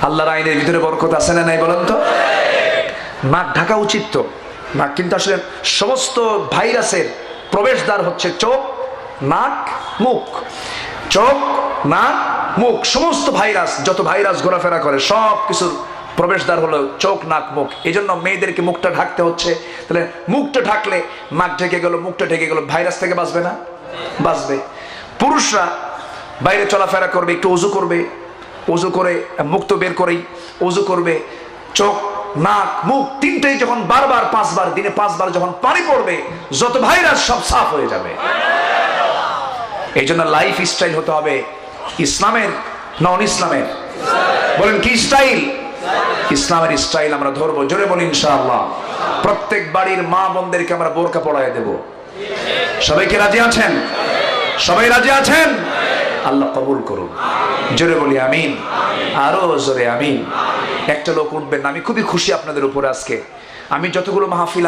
আল্লাহর আইনের ভিতরে বরকত আছে না নাই বলেন তো? নাক ঢাকা উচিত তো। নাক কিন্তু আসলে সমস্ত ভাইরাসের প্রবেশদ্বার হচ্ছে চোখ, নাক, মুখ। চোখ, নাক, মুখ, সমস্ত ভাইরাস, যত ভাইরাস ঘোরাফেরা করে সব কিছুর প্রবেশদ্বার হলো চোখ, নাক, মুখ। এই জন্য মেয়েদেরকে মুখটা ঢাকতে হচ্ছে। তাহলে মুখটা ঢাকলে নাক ঢেকে গেল, মুখটা ঢেকে গেল, ভাইরাস থেকে বাঁচবে না? বাঁচবে। পুরুষরা বাইরে চলাফেরা করবে, একটু ওযু করবে, ওযু করে মুখ তো বের করেই ওযু করবে, চোখ, নাক, মুখ তিনটেই যখন বারবার 5 বার, দিনে 5 বার যখন পানি পড়বে, যত ভাইরাস সব সাফ হয়ে যাবে। এই জন্য লাইফ স্টাইল হতে হবে ইসলামের, নন ইসলামের। বলেন কি স্টাইল? ইসলামের স্টাইল আমরা ধরবো। জোরে বলি ইনশাআল্লাহ। প্রত্যেক বাড়ির মা বোনদেরকে আমরা বোরকা পরায় দেব। সবাইকে রাজি আছেন? সবাই রাজি আছেন? আল্লাহ কবুল করুন। জোরে বলি আমিন। আরো জোরে আমিন। একটা লোক উঠবেন না, আমি খুবই খুশি আপনাদের উপরে আজকে। আমি যতগুলো মাহফিল